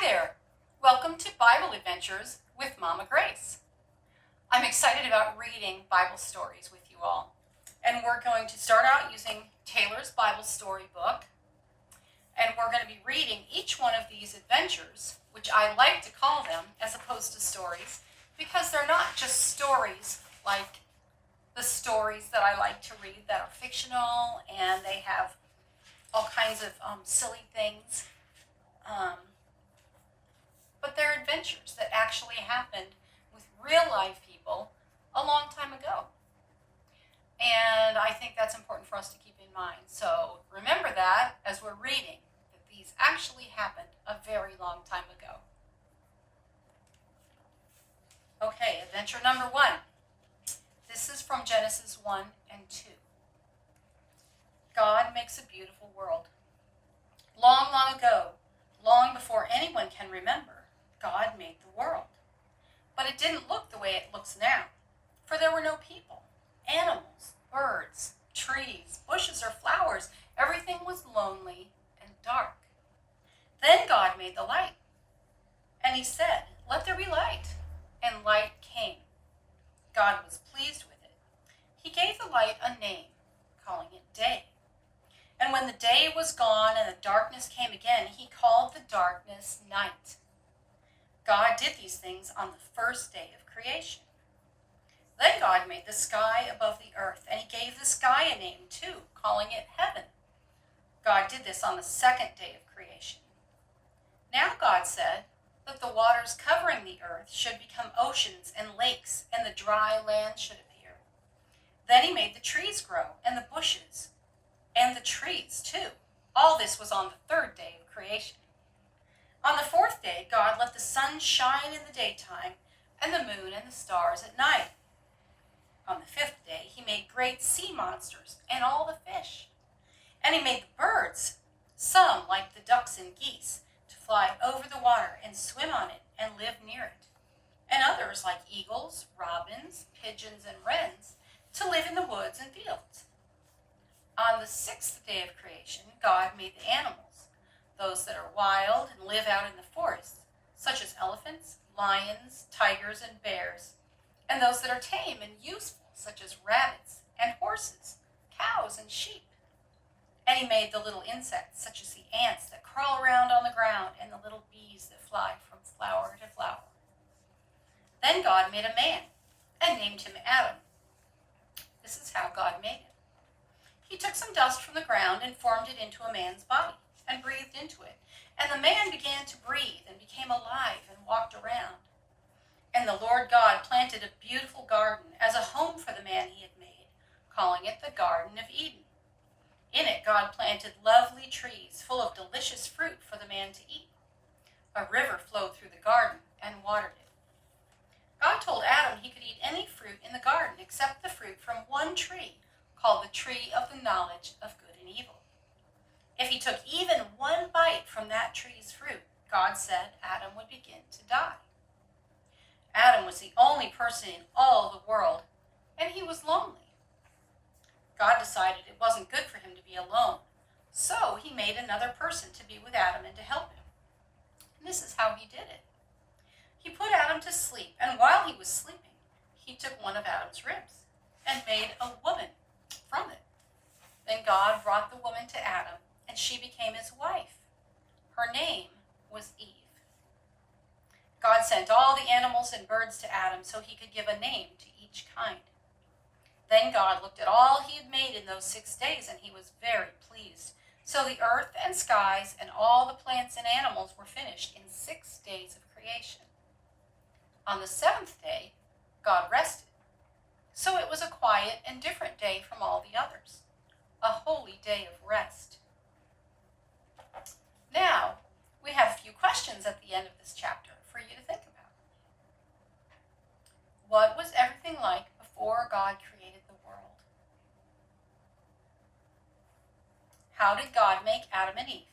there! Welcome to Bible Adventures with Momma Grace. I'm excited about reading Bible stories with you all. And we're going to start out using Taylor's Bible story book. And we're going to be reading each one of these adventures, which I like to call them as opposed to stories, because they're not just stories like the stories that I like to read that are fictional and they have all kinds of silly things. But they're adventures that actually happened with real life people a long time ago. And I think that's important for us to keep in mind. So remember that as we're reading, that these actually happened a very long time ago. Okay, adventure number 1. This is from Genesis 1 and 2. God makes a beautiful world. Long, long ago, long before anyone can remember, God made the world. But it didn't look the way it looks now, for there were no people, animals, birds, trees, bushes, or flowers. Everything was lonely and dark. Then God made the light, and he said, "Let there be light," and light came. God was pleased with it. He gave the light a name, calling it day. And when the day was gone and the darkness came again, he called the darkness night. God did these things on the first day of creation. Then God made the sky above the earth, and he gave the sky a name too, calling it heaven. God did this on the second day of creation. Now God said that the waters covering the earth should become oceans and lakes, and the dry land should appear. Then he made the trees grow, and the bushes, and the trees too. All this was on the third day of creation. On the fourth day, God let the sun shine in the daytime, and the moon and the stars at night. On the fifth day, he made great sea monsters and all the fish. And he made the birds, some like the ducks and geese, to fly over the water and swim on it and live near it, and others like eagles, robins, pigeons, and wrens, to live in the woods and fields. On the sixth day of creation, God made the animals, those that are wild and live out in the forests, such as elephants, lions, tigers, and bears, and those that are tame and useful, such as rabbits and horses, cows and sheep. And he made the little insects, such as the ants that crawl around on the ground and the little bees that fly from flower to flower. Then God made a man and named him Adam. This is how God made him. He took some dust from the ground and formed it into a man's body and breathed into it. And the man began to breathe and became alive and walked around. And the Lord God planted a beautiful garden as a home for the man he had made, calling it the Garden of Eden. In it, God planted lovely trees full of delicious fruit for the man to eat. A river flowed through the garden and watered it. God told Adam he could eat any fruit in the garden except the fruit from one tree, called the tree of the knowledge of good and evil. If he took even one bite from that tree's fruit, God said Adam would begin to die. Adam was the only person in all the world, and he was lonely. God decided it wasn't good for him to be alone, so he made another person to be with Adam and to help him. And this is how he did it. He put Adam to sleep, and while he was sleeping, he took one of Adam's ribs and made a woman from it. Then God brought the woman to Adam, and she became his wife. Her name was Eve. God sent all the animals and birds to Adam so he could give a name to each kind. Then God looked at all he had made in those 6 days, and he was very pleased. So the earth and skies and all the plants and animals were finished in 6 days of creation. On the seventh day, God rested. So it was a quiet and different day from all the others, a holy day of rest. Now, we have a few questions at the end of this chapter for you to think about. What was everything like before God created the world? How did God make Adam and Eve?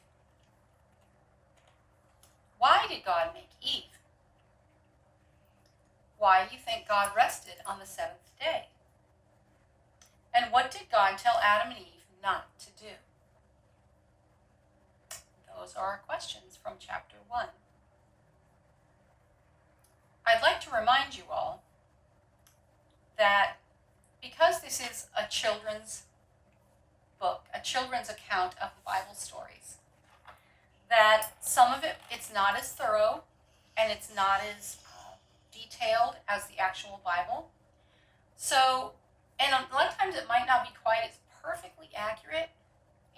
Why did God make Eve? Why do you think God rested on the seventh day? And what did God tell Adam and Eve not to do? Those are our questions from chapter 1. remind you all that because this is a children's book, a children's account of the Bible stories, that some of it, it's not as thorough and it's not as detailed as the actual Bible. So, and a lot of times it might not be quite as perfectly accurate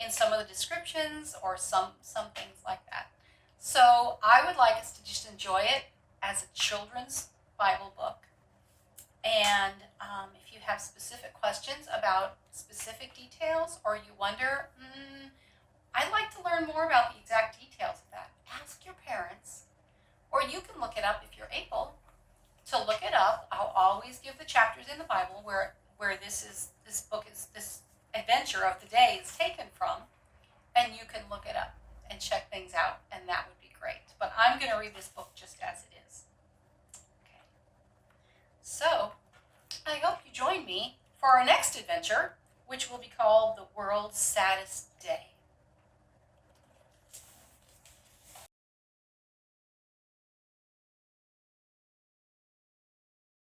in some of the descriptions or some things like that. So I would like us to just enjoy it as a children's Bible book. And if you have specific questions about specific details, or you wonder, I'd like to learn more about the exact details of that, ask your parents, or you can look it up if you're able to look it up. I'll always give the chapters in the Bible where this adventure of the day is taken from, and you can look it up and check things out, and that would be great. But I'm going to read this book just as it is. Okay. So, I hope you join me for our next adventure, which will be called The World's Saddest Day.